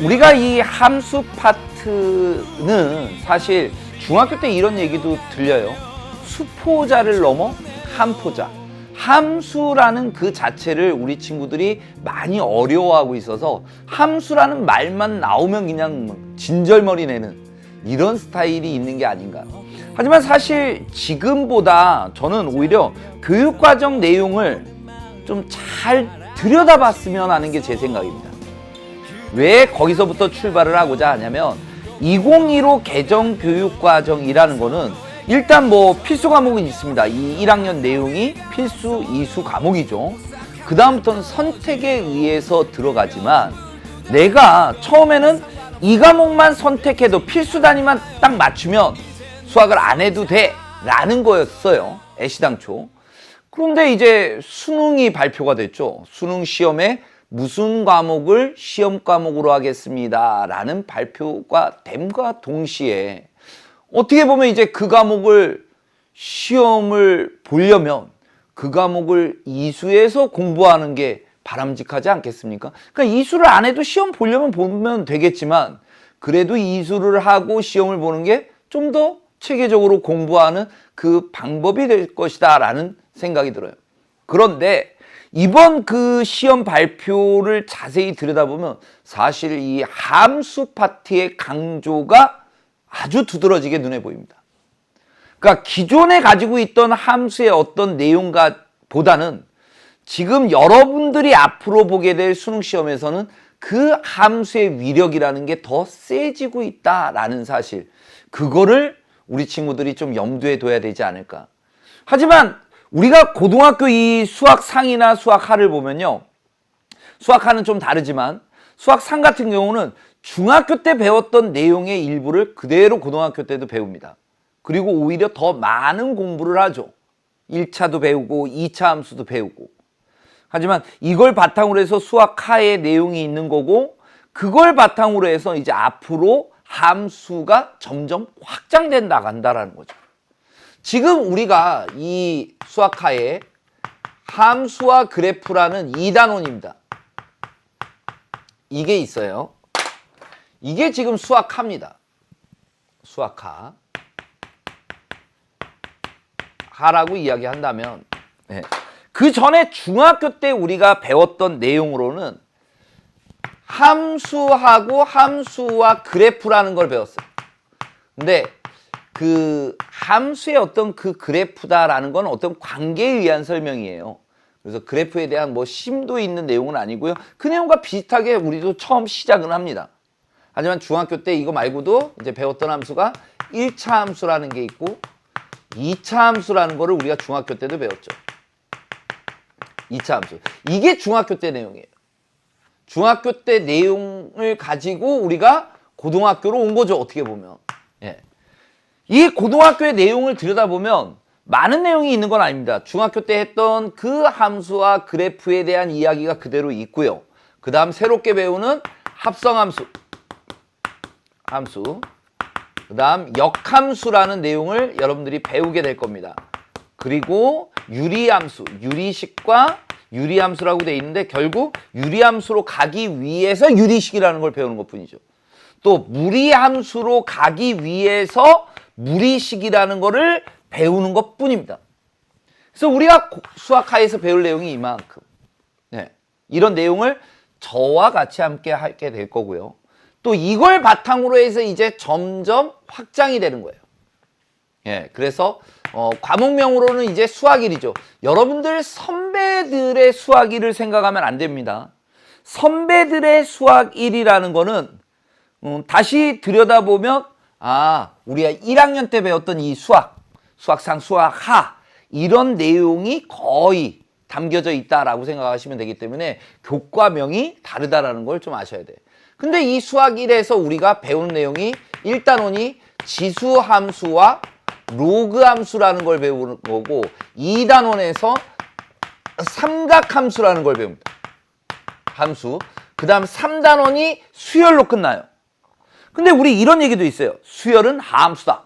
우리가 이 함수 파트는 사실 중학교 때 이런 얘기도 들려요. 수포자를 넘어 함포자. 함수라는 그 자체를 우리 친구들이 많이 어려워하고 있어서 함수라는 말만 나오면 그냥 진절머리 내는 이런 스타일이 있는 게 아닌가. 하지만 사실 지금보다 저는 오히려 교육과정 내용을 좀 잘 들여다봤으면 하는 게 제 생각입니다. 왜 거기서부터 출발을 하고자 하냐면 2015 개정교육과정이라는 거는 일단 뭐 필수 과목은 있습니다. 이 1학년 내용이 필수 이수 과목이죠. 그 다음부터는 선택에 의해서 들어가지만 내가 처음에는 이 과목만 선택해도 필수 단위만 딱 맞추면 수학을 안 해도 돼 라는 거였어요. 애시당초. 그런데 이제 수능이 발표가 됐죠. 수능 시험에 무슨 과목을 시험 과목으로 하겠습니다 라는 발표가 됨과 동시에 어떻게 보면 이제 그 과목을 시험을 보려면 그 과목을 이수해서 공부하는 게 바람직하지 않겠습니까? 그러니까 이수를 안 해도 시험 보려면 보면 되겠지만 그래도 이수를 하고 시험을 보는 게 좀 더 체계적으로 공부하는 그 방법이 될 것이다 라는 생각이 들어요. 그런데 이번 그 시험 발표를 자세히 들여다보면 사실 이 함수 파트의 강조가 아주 두드러지게 눈에 보입니다. 그러니까 기존에 가지고 있던 함수의 어떤 내용과 보다는 지금 여러분들이 앞으로 보게 될 수능 시험에서는 그 함수의 위력이라는 게 더 세지고 있다라는 사실, 그거를 우리 친구들이 좀 염두에 둬야 되지 않을까. 하지만 우리가 고등학교 이 수학 상이나 수학 하를 보면요, 수학 하는 좀 다르지만 수학 상 같은 경우는 중학교 때 배웠던 내용의 일부를 그대로 고등학교 때도 배웁니다. 그리고 오히려 더 많은 공부를 하죠. 1차도 배우고 2차 함수도 배우고. 하지만 이걸 바탕으로 해서 수학 하의 내용이 있는 거고, 그걸 바탕으로 해서 이제 앞으로 함수가 점점 확장돼 나간다라는 거죠. 지금 우리가 이 수학하에 함수와 그래프라는 2단원입니다. 이게 있어요. 이게 지금 수학하입니다. 수학하. 하라고 이야기한다면, 네. 그 전에 중학교 때 우리가 배웠던 내용으로는 함수하고 함수와 그래프라는 걸 배웠어요. 근데 그 함수의 어떤 그 그래프다라는 건 어떤 관계에 의한 설명이에요. 그래서 그래프에 대한 뭐 심도 있는 내용은 아니고요. 그 내용과 비슷하게 우리도 처음 시작은 합니다. 하지만 중학교 때 이거 말고도 이제 배웠던 함수가 1차 함수라는 게 있고 2차 함수라는 거를 우리가 중학교 때도 배웠죠. 2차 함수. 이게 중학교 때 내용이에요. 중학교 때 내용을 가지고 우리가 고등학교로 온 거죠. 어떻게 보면. 예. 이 고등학교의 내용을 들여다보면 많은 내용이 있는 건 아닙니다. 중학교 때 했던 그 함수와 그래프에 대한 이야기가 그대로 있고요. 그 다음 새롭게 배우는 합성함수, 그 다음 역함수라는 내용을 여러분들이 배우게 될 겁니다. 그리고 유리함수, 유리식과 유리함수라고 돼 있는데 결국 유리함수로 가기 위해서 유리식이라는 걸 배우는 것뿐이죠. 또 무리함수로 가기 위해서 무리식이라는 거를 배우는 것뿐입니다. 그래서 우리가 수학하에서 배울 내용이 이만큼. 네. 이런 내용을 저와 같이 함께 하게 될 거고요. 또 이걸 바탕으로 해서 이제 점점 확장이 되는 거예요. 예, 그래서 과목명으로는 이제 수학일이죠. 여러분들 선배들의 수학일을 생각하면 안 됩니다. 선배들의 수학일이라는 거는 다시 들여다보면 우리가 1학년 때 배웠던 이 수학상, 수학하 이런 내용이 거의 담겨져 있다라고 생각하시면 되기 때문에 교과명이 다르다라는 걸 좀 아셔야 돼요. 근데 이 수학일에서 우리가 배우는 내용이 1단원이 지수함수와 로그함수라는 걸 배우는 거고 2단원에서 삼각함수라는 걸 배웁니다. 함수. 그 다음 3단원이 수열로 끝나요. 근데 우리 이런 얘기도 있어요. 수열은 함수다.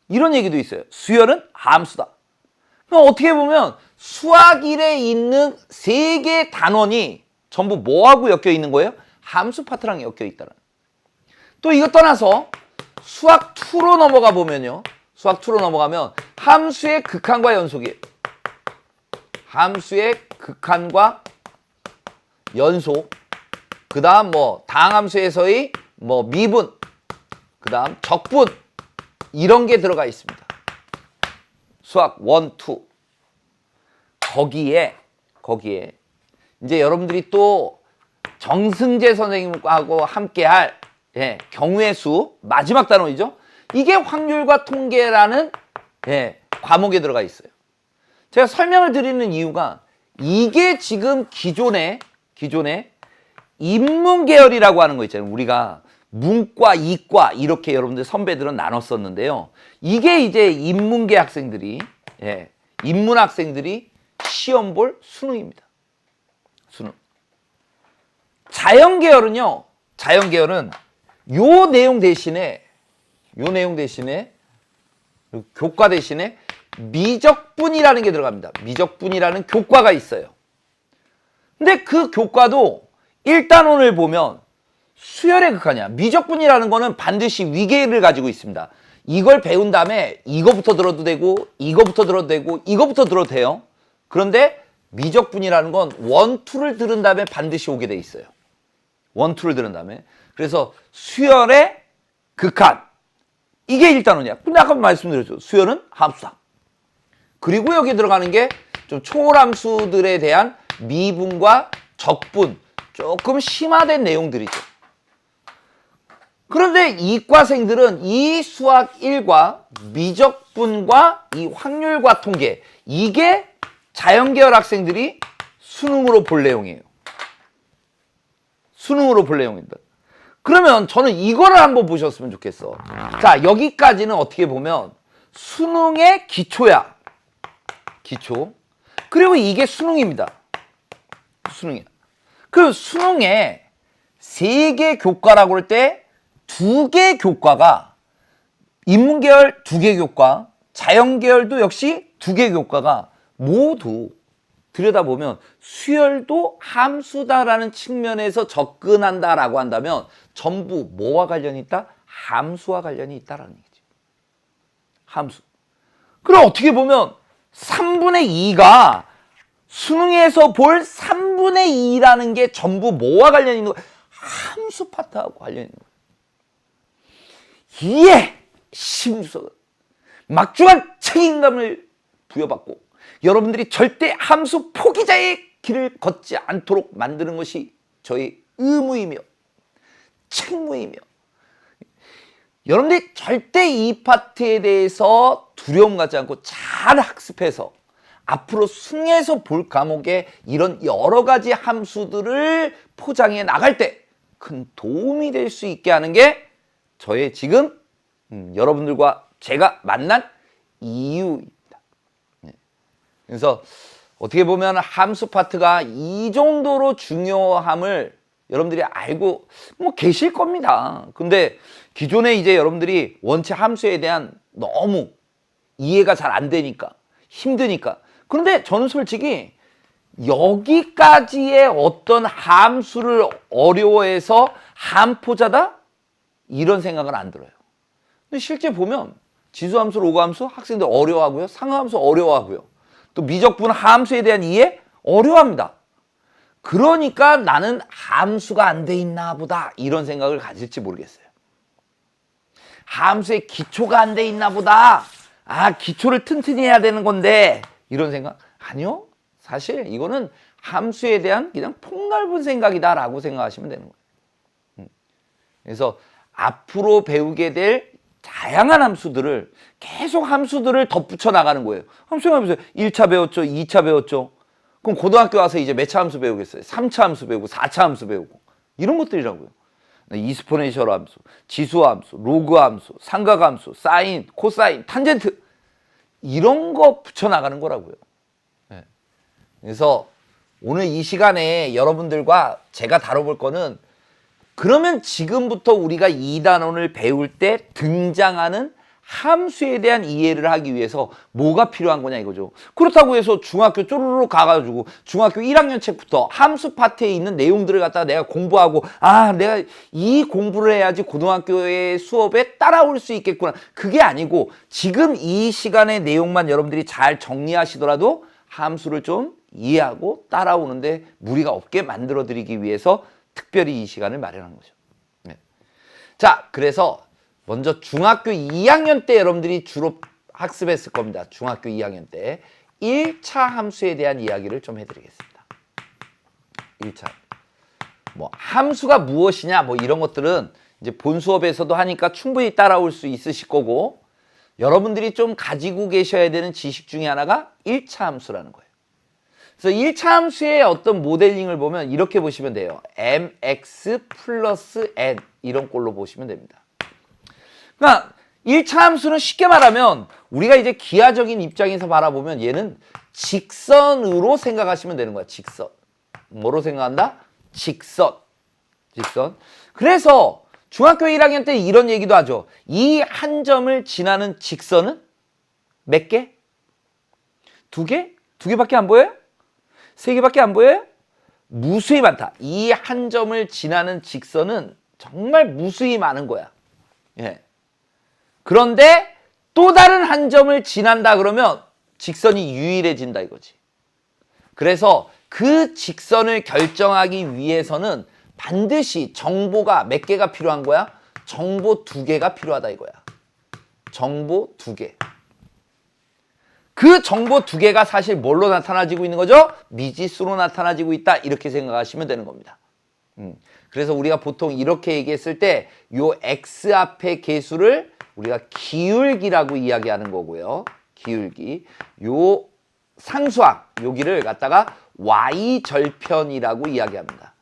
이런 얘기도 있어요. 수열은 함수다. 그럼 어떻게 보면 수학 1에 있는 3개 단원이 전부 뭐하고 엮여 있는 거예요? 함수 파트랑 엮여 있다는. 또 이것 떠나서 수학 2로 넘어가 보면요. 수학 2로 넘어가면 함수의 극한과 연속이에요. 함수의 극한과 연속. 그 다음 뭐 다항함수에서의 뭐 미분, 그 다음 적분, 이런 게 들어가 있습니다. 수학 1, 2. 거기에 이제 여러분들이 또 정승재 선생님하고 함께할 경우의 수, 마지막 단원이죠. 이게 확률과 통계라는 과목에 들어가 있어요. 제가 설명을 드리는 이유가 이게 지금 기존에 인문계열이라고 하는 거 있잖아요. 우리가 문과, 이과 이렇게 여러분들 선배들은 나눴었는데요. 이게 이제 인문계 학생들이 인문 학생들이 시험 볼 수능입니다. 수능. 자연계열은 요 내용 대신에 교과 대신에 미적분이라는 게 들어갑니다. 미적분이라는 교과가 있어요. 근데 그 교과도 1단원을 보면 수열의 극한이야. 미적분이라는 거는 반드시 위계를 가지고 있습니다. 이걸 배운 다음에 이거부터 들어도 되고 이거부터 들어도 되고 이거부터 들어도 돼요. 그런데 미적분이라는 건 1, 2를 들은 다음에 반드시 오게 돼 있어요. 1, 2를 들은 다음에. 그래서 수열의 극한. 이게 1단원이야. 근데 아까 말씀드렸죠. 수열은 함수다. 그리고 여기 들어가는 게 좀 초월함수들에 대한 미분과 적분, 조금 심화된 내용들이죠. 그런데 이과생들은 이 수학 1과 미적분과 이 확률과 통계, 이게 자연계열 학생들이 수능으로 볼 내용이에요. 수능으로 볼 내용입니다. 그러면 저는 이거를 한번 보셨으면 좋겠어. 자, 여기까지는 어떻게 보면 수능의 기초야. 기초. 그리고 이게 수능입니다. 수능이야. 그럼 수능에 3개 교과라고 할 때 2개 교과가 인문계열 2개 교과, 자연계열도 역시 2개 교과가 모두 들여다보면 수열도 함수다라는 측면에서 접근한다라고 한다면 전부 뭐와 관련이 있다? 함수와 관련이 있다라는 얘기죠. 함수. 그럼 어떻게 보면 3분의 2가 수능에서 볼 3분의 2라는 게 전부 뭐와 관련이 있는 거야? 함수 파트하고 관련이 있는 거야. 이에 심수석은 막중한 책임감을 부여받고 여러분들이 절대 함수 포기자의 길을 걷지 않도록 만드는 것이 저의 의무이며 책무이며, 여러분들이 절대 이 파트에 대해서 두려움 갖지 않고 잘 학습해서 앞으로 수능에서 볼 과목에 이런 여러 가지 함수들을 포장해 나갈 때 큰 도움이 될 수 있게 하는 게 저의 지금 여러분들과 제가 만난 이유입니다. 그래서 어떻게 보면 함수 파트가 이 정도로 중요함을 여러분들이 알고 계실 겁니다. 근데 기존에 이제 여러분들이 원체 함수에 대한 너무 이해가 잘 안 되니까 힘드니까. 그런데 저는 솔직히 여기까지의 어떤 함수를 어려워해서 함포자다? 이런 생각은 안 들어요. 근데 실제 보면 지수함수, 로그함수 학생들 어려워하고요. 상하함수 어려워하고요. 또 미적분 함수에 대한 이해 어려워합니다. 그러니까 나는 함수가 안 돼 있나 보다 이런 생각을 가질지 모르겠어요. 함수의 기초가 안 돼 있나 보다. 기초를 튼튼히 해야 되는 건데 이런 생각? 아니요. 사실 이거는 함수에 대한 그냥 폭넓은 생각이다라고 생각하시면 되는 거예요. 그래서 앞으로 배우게 될 다양한 함수들을 계속 함수들을 덧붙여 나가는 거예요. 함수 생각해보세요. 1차 배웠죠. 2차 배웠죠. 그럼 고등학교 와서 이제 몇 차 함수 배우겠어요? 3차 함수 배우고 4차 함수 배우고 이런 것들이라고요. 이스포넨셜 함수, 지수 함수, 로그 함수, 삼각 함수, 사인, 코사인, 탄젠트 이런 거 붙여 나가는 거라고요. 그래서 오늘 이 시간에 여러분들과 제가 다뤄볼 거는 그러면 지금부터 우리가 2단원을 배울 때 등장하는 함수에 대한 이해를 하기 위해서 뭐가 필요한 거냐 이거죠. 그렇다고 해서 중학교 쪼르르 가가지고 중학교 1학년 책부터 함수 파트에 있는 내용들을 갖다가 내가 공부하고 내가 이 공부를 해야지 고등학교의 수업에 따라올 수 있겠구나. 그게 아니고 지금 이 시간의 내용만 여러분들이 잘 정리하시더라도 함수를 좀 이해하고 따라오는데 무리가 없게 만들어 드리기 위해서 특별히 이 시간을 마련한 거죠. 네. 자, 그래서 먼저 중학교 2학년 때 여러분들이 주로 학습했을 겁니다. 중학교 2학년 때 1차 함수에 대한 이야기를 좀 해드리겠습니다. 1차 뭐 함수가 무엇이냐 뭐 이런 것들은 이제 본 수업에서도 하니까 충분히 따라올 수 있으실 거고, 여러분들이 좀 가지고 계셔야 되는 지식 중에 하나가 1차 함수라는 거예요. 그래서 1차 함수의 어떤 모델링을 보면 이렇게 보시면 돼요. mx 플러스 n 이런 꼴로 보시면 됩니다. 그러니까 1차 함수는 쉽게 말하면 우리가 이제 기하적인 입장에서 바라보면 얘는 직선으로 생각하시면 되는 거야. 직선. 뭐로 생각한다? 직선. 그래서 중학교 1학년 때 이런 얘기도 하죠. 이 한 점을 지나는 직선은 몇 개? 2개? 2개밖에 안 보여요? 3개밖에 안 보여요? 무수히 많다. 이 한 점을 지나는 직선은 정말 무수히 많은 거야. 예. 그런데 또 다른 한 점을 지난다 그러면 직선이 유일해진다 이거지. 그래서 그 직선을 결정하기 위해서는 반드시 정보가 몇 개가 필요한 거야? 정보 2개가 필요하다 이거야. 정보 2개. 그 정보 2개가 사실 뭘로 나타나지고 있는 거죠? 미지수로 나타나지고 있다 이렇게 생각하시면 되는 겁니다. 그래서 우리가 보통 이렇게 얘기했을 때 요 x 앞의 개수를 우리가 기울기라고 이야기하는 거고요. 기울기. 요 상수항, 여기를 갖다가 y절편이라고 이야기합니다.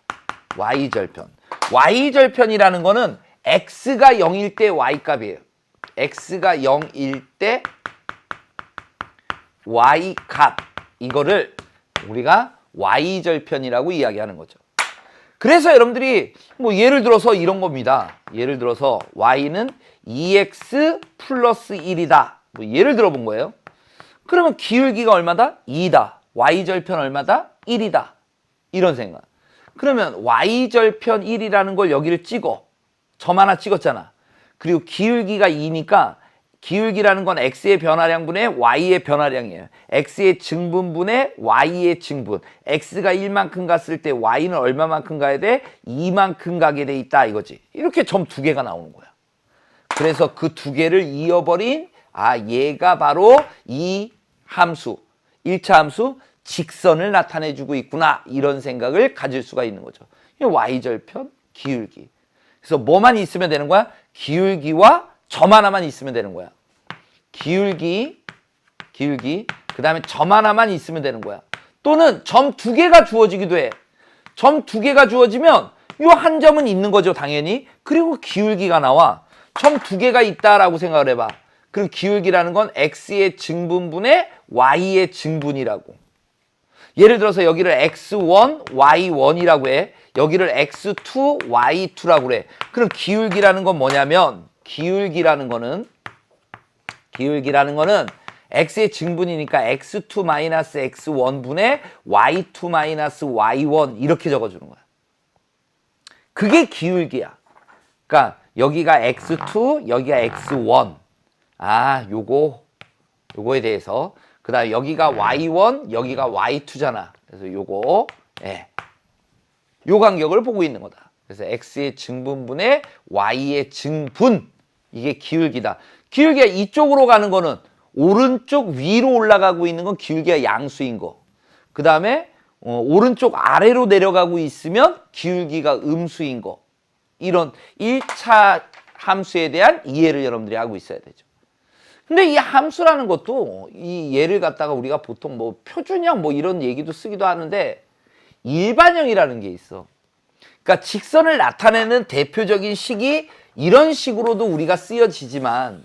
y절편. y절편이라는 거는 x가 0일 때 y값이에요. x가 0일 때 y값. 이거를 우리가 y절편이라고 이야기하는 거죠. 그래서 여러분들이 뭐 예를 들어서 이런 겁니다. 예를 들어서 y는 2x 플러스 1이다. 뭐 예를 들어 본 거예요. 그러면 기울기가 얼마다? 2다. y절편 얼마다? 1이다. 이런 생각. 그러면 y절편 1이라는 걸 여기를 찍어. 점 하나 찍었잖아. 그리고 기울기가 2니까 기울기라는 건 x의 변화량분의 y의 변화량이에요. x의 증분분의 y의 증분. x가 1만큼 갔을 때 y는 얼마만큼 가야 돼? 2만큼 가게 돼 있다 이거지. 이렇게 점 2개가 나오는 거야. 그래서 그 2개를 이어버린 얘가 바로 이 함수, 1차 함수 직선을 나타내주고 있구나 이런 생각을 가질 수가 있는 거죠. y절편, 기울기. 그래서 뭐만 있으면 되는 거야? 기울기와 점 하나만 있으면 되는 거야. 기울기, 그 다음에 점 하나만 있으면 되는 거야. 또는 점 2개가 주어지기도 해. 점 2개가 주어지면 요 한 점은 있는 거죠, 당연히. 그리고 기울기가 나와. 점 2개가 있다라고 생각을 해봐. 그럼 기울기라는 건 x의 증분분의 y의 증분이라고. 예를 들어서 여기를 x1, y1이라고 해. 여기를 x2, y2라고 그래. 그럼 기울기라는 건 뭐냐면 기울기라는 거는 x의 증분이니까 x2-x1분의 y2-y1 이렇게 적어주는 거야. 그게 기울기야. 그러니까 여기가 x2, 여기가 x1. 요거에 대해서. 그 다음에 여기가 y1, 여기가 y2잖아. 그래서 요거, 요 간격을 보고 있는 거다. 그래서 x의 증분분의 y의 증분. 이게 기울기다. 기울기가 이쪽으로 가는 거는 오른쪽 위로 올라가고 있는 건 기울기가 양수인 거. 그 다음에 오른쪽 아래로 내려가고 있으면 기울기가 음수인 거. 이런 1차 함수에 대한 이해를 여러분들이 하고 있어야 되죠. 근데 이 함수라는 것도 이 예를 갖다가 우리가 보통 뭐 표준형 뭐 이런 얘기도 쓰기도 하는데 일반형이라는 게 있어. 그러니까 직선을 나타내는 대표적인 식이 이런 식으로도 우리가 쓰여지지만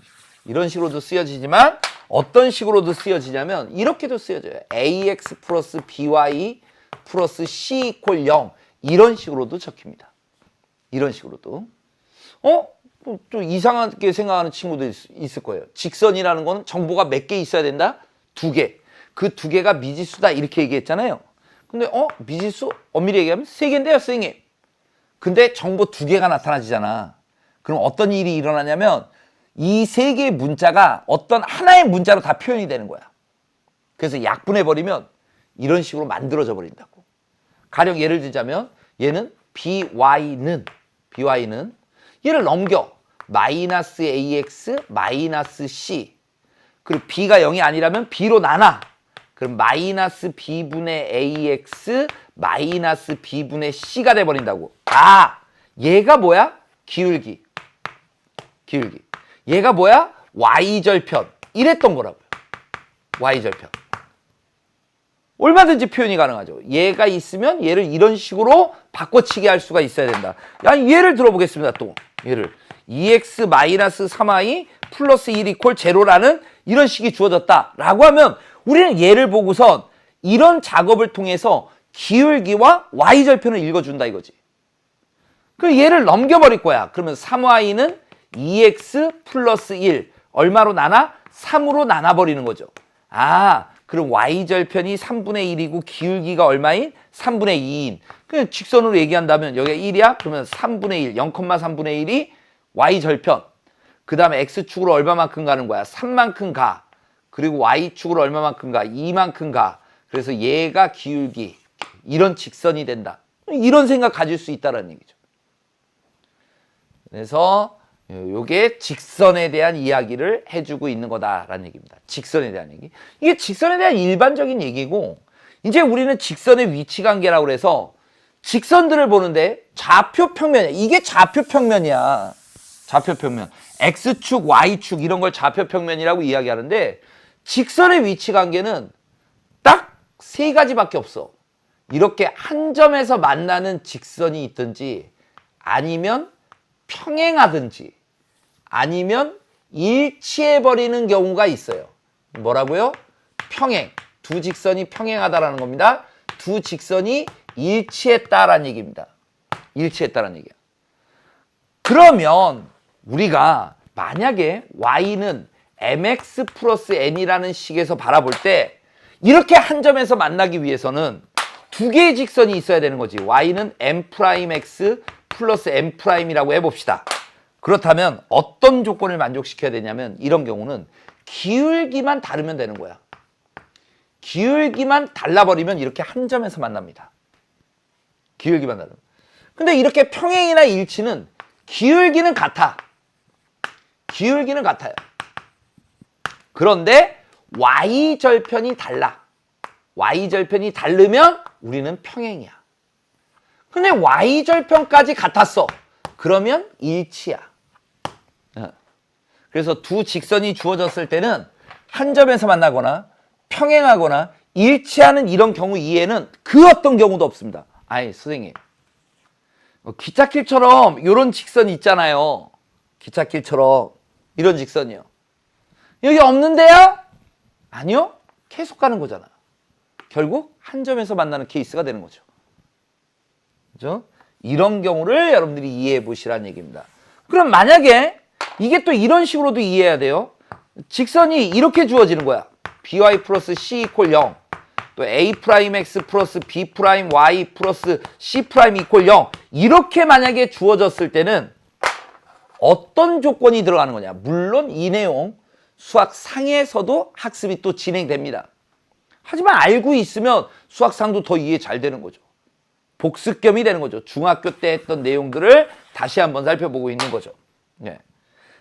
어떤 식으로도 쓰여지냐면 이렇게도 쓰여져요. ax 플러스 by 플러스 c 이퀄 0 이런 식으로도 적힙니다. 이런 식으로도. 또 이상하게 생각하는 친구들 있을 거예요. 직선이라는 거는 정보가 몇 개 있어야 된다? 2개. 그 2개가 미지수다 이렇게 얘기했잖아요. 근데 미지수 엄밀히 얘기하면 3개인데요, 선생님. 근데 정보 2개가 나타나지잖아. 그럼 어떤 일이 일어나냐면 이 3개의 문자가 어떤 하나의 문자로 다 표현이 되는 거야. 그래서 약분해버리면 이런 식으로 만들어져 버린다고. 가령 예를 들자면 얘는 by는 얘를 넘겨. 마이너스 ax 마이너스 c. 그리고 b가 0이 아니라면 b로 나눠. 그럼 마이너스 b분의 ax 마이너스 b분의 c가 돼버린다고. 얘가 뭐야? 기울기. 얘가 뭐야? y절편. 이랬던 거라고요. y절편. 얼마든지 표현이 가능하죠. 얘가 있으면 얘를 이런 식으로 바꿔치기 할 수가 있어야 된다. 예를 들어보겠습니다. 또 얘를 2x 마이너스 3y 플러스 1 이퀄 제로라는 이런 식이 주어졌다 라고 하면 우리는 얘를 보고선 이런 작업을 통해서 기울기와 y절편을 읽어준다 이거지. 그럼 얘를 넘겨버릴 거야. 그러면 3y는 2x 플러스 1 얼마로 나눠? 3으로 나눠버리는 거죠. 그럼 y절편이 3분의 1이고 기울기가 얼마인? 3분의 2인. 그냥 직선으로 얘기한다면 여기가 1이야? 그러면 3분의 1, 0,3분의 1이 y절편. 그 다음에 x축으로 얼마만큼 가는 거야? 3만큼 가. 그리고 y축으로 얼마만큼 가? 2만큼 가. 그래서 얘가 기울기. 이런 직선이 된다. 이런 생각 가질 수 있다는 얘기죠. 그래서 요게 직선에 대한 이야기를 해주고 있는 거다라는 얘기입니다. 직선에 대한 얘기. 이게 직선에 대한 일반적인 얘기고 이제 우리는 직선의 위치관계라고 그래서 직선들을 보는데 좌표평면이야. 이게 좌표평면이야. 좌표평면. X축, Y축 이런 걸 좌표평면이라고 이야기하는데 직선의 위치관계는 딱 3가지밖에 없어. 이렇게 한 점에서 만나는 직선이 있든지 아니면 평행하든지 아니면 일치해버리는 경우가 있어요. 뭐라고요? 평행. 두 직선이 평행하다라는 겁니다. 두 직선이 일치했다라는 얘기입니다. 일치했다라는 얘기야. 그러면 우리가 만약에 y는 mx 플러스 n이라는 식에서 바라볼 때 이렇게 한 점에서 만나기 위해서는 2개의 직선이 있어야 되는 거지. y는 m'x 플러스 m'이라고 해봅시다. 그렇다면 어떤 조건을 만족시켜야 되냐면 이런 경우는 기울기만 다르면 되는 거야. 기울기만 달라버리면 이렇게 한 점에서 만납니다. 기울기만 다르면. 근데 이렇게 평행이나 일치는 기울기는 같아. 기울기는 같아요. 그런데 y절편이 달라. y절편이 다르면 우리는 평행이야. 근데 y절편까지 같았어. 그러면 일치야. 그래서 두 직선이 주어졌을 때는 한 점에서 만나거나 평행하거나 일치하는 이런 경우 이해는 그 어떤 경우도 없습니다. 선생님. 기찻길처럼 이런 직선이 있잖아요. 기찻길처럼 이런 직선이요. 여기 없는데요? 아니요. 계속 가는 거잖아. 결국 한 점에서 만나는 케이스가 되는 거죠. 그죠? 이런 경우를 여러분들이 이해해 보시라는 얘기입니다. 그럼 만약에 이게 또 이런 식으로도 이해해야 돼요. 직선이 이렇게 주어지는 거야. by 플러스 c 이퀄 0. 또 a 프라임 x 플러스 b 프라임 y 플러스 c 프라임 이퀄 0. 이렇게 만약에 주어졌을 때는 어떤 조건이 들어가는 거냐. 물론 이 내용 수학상에서도 학습이 또 진행됩니다. 하지만 알고 있으면 수학상도 더 이해 잘 되는 거죠. 복습겸이 되는 거죠. 중학교 때 했던 내용들을 다시 한번 살펴보고 있는 거죠. 네.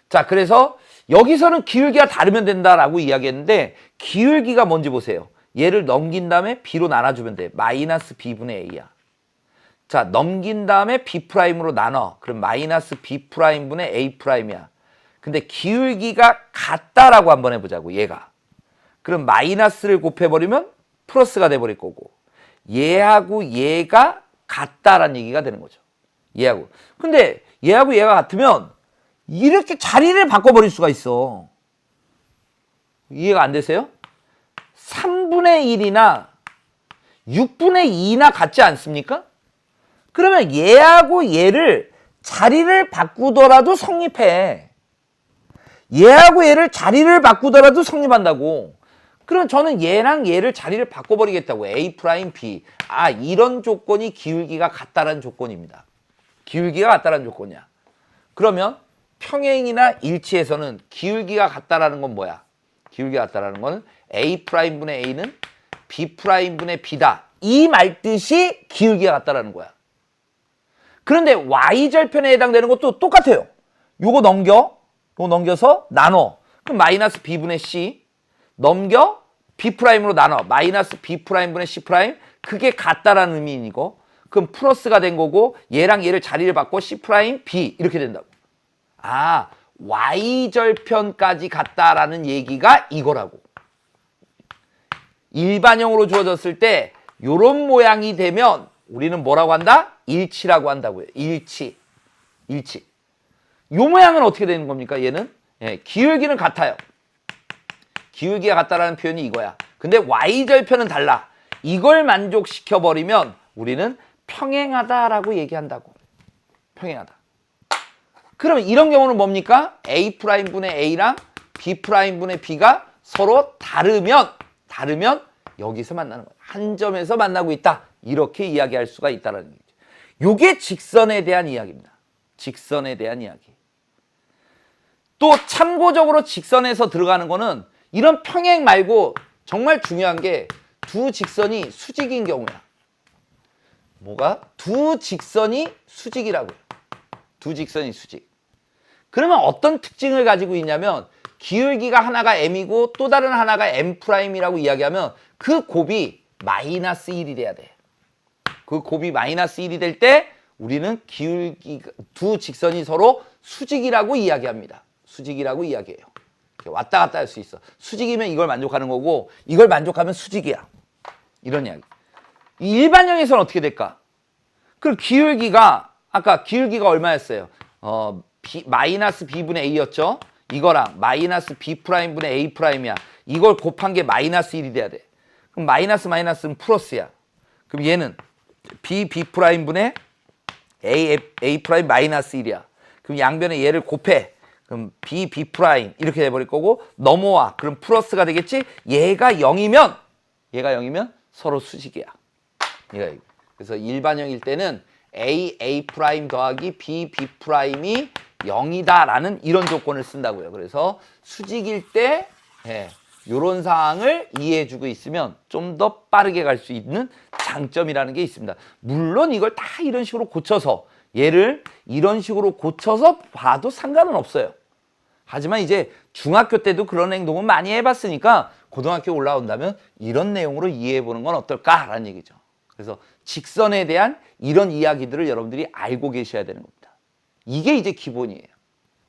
자, 그래서 여기서는 기울기가 다르면 된다라고 이야기했는데 기울기가 뭔지 보세요. 얘를 넘긴 다음에 b로 나눠주면 돼. 마이너스 b분의 a야. 자, 넘긴 다음에 b'으로 나눠. 그럼 마이너스 b'분의 a'이야. 근데 기울기가 같다라고 한번 해보자고, 얘가. 그럼 마이너스를 곱해버리면 플러스가 돼버릴 거고 얘하고 얘가 같다라는 얘기가 되는 거죠. 얘하고. 근데 얘하고 얘가 같으면 이렇게 자리를 바꿔버릴 수가 있어. 이해가 안 되세요? 3분의 1이나 6분의 2나 같지 않습니까? 그러면 얘하고 얘를 자리를 바꾸더라도 성립해. 얘하고 얘를 자리를 바꾸더라도 성립한다고. 그럼 저는 얘랑 얘를 자리를 바꿔버리겠다고. A 프라임 B. 아, 이런 조건이 기울기가 같다라는 조건입니다. 기울기가 같다라는 조건이야. 그러면 평행이나 일치에서는 기울기가 같다라는 건 뭐야? 기울기가 같다라는 거는 A 프라임 분의 A는 B 프라임 분의 B다. 이 말뜻이 기울기가 같다라는 거야. 그런데 Y절편에 해당되는 것도 똑같아요. 요거 넘겨서 나눠. 그럼 마이너스 B분의 C. 넘겨 B 프라임으로 나눠. 마이너스 B 프라임 분의 C 프라임. 그게 같다라는 의미이고. 그럼 플러스가 된 거고 얘랑 얘를 자리를 바꿔 C 프라임 B 이렇게 된다고. 아, Y절편까지 같다라는 얘기가 이거라고. 일반형으로 주어졌을 때 요런 모양이 되면 우리는 뭐라고 한다? 일치라고 한다고요. 일치. 요 모양은 어떻게 되는 겁니까? 얘는 기울기는 같아요. 기울기가 같다라는 표현이 이거야. 근데 Y절편은 달라. 이걸 만족시켜버리면 우리는 평행하다라고 얘기한다고. 평행하다. 그럼 이런 경우는 뭡니까? A 프라임 분의 A랑 B 프라임 분의 B가 서로 다르면 여기서 만나는 거야. 한 점에서 만나고 있다. 이렇게 이야기할 수가 있다는 얘기죠. 요게 직선에 대한 이야기입니다. 직선에 대한 이야기. 또 참고적으로 직선에서 들어가는 거는 이런 평행 말고 정말 중요한 게 두 직선이 수직인 경우야. 뭐가? 두 직선이 수직이라고요. 두 직선이 수직. 그러면 어떤 특징을 가지고 있냐면 기울기가 하나가 m이고 또 다른 하나가 m'이라고 이야기하면 그 곱이 마이너스 1이 돼야 돼. 그 곱이 마이너스 1이 될 때 우리는 두 직선이 서로 수직이라고 이야기합니다. 수직이라고 이야기해요. 왔다 갔다 할 수 있어. 수직이면 이걸 만족하는 거고 이걸 만족하면 수직이야. 이런 이야기. 일반형에서는 어떻게 될까? 그럼 기울기가 아까 기울기가 얼마였어요? 마이너스 B분의 A였죠? 이거랑 마이너스 B 프라임 분의 A 프라임이야. 이걸 곱한 게 마이너스 1이 돼야 돼. 그럼 마이너스는 플러스야. 그럼 얘는 B 프라임 분의 A 프라임 마이너스 1이야. 그럼 양변에 얘를 곱해. 그럼 B 프라임 이렇게 돼버릴 거고 넘어와. 그럼 플러스가 되겠지? 얘가 0이면 서로 수직이야. 그래서 일반형일 때는 A 프라임 더하기 B 프라임이 0이다라는 이런 조건을 쓴다고요. 그래서 수직일 때 이런 사항을 이해해주고 있으면 좀 더 빠르게 갈 수 있는 장점이라는 게 있습니다. 물론 이걸 다 이런 식으로 고쳐서 얘를 이런 식으로 고쳐서 봐도 상관은 없어요. 하지만 이제 중학교 때도 그런 행동은 많이 해봤으니까 고등학교 올라온다면 이런 내용으로 이해해보는 건 어떨까라는 얘기죠. 그래서 직선에 대한 이런 이야기들을 여러분들이 알고 계셔야 되는 겁니다. 이게 이제 기본이에요.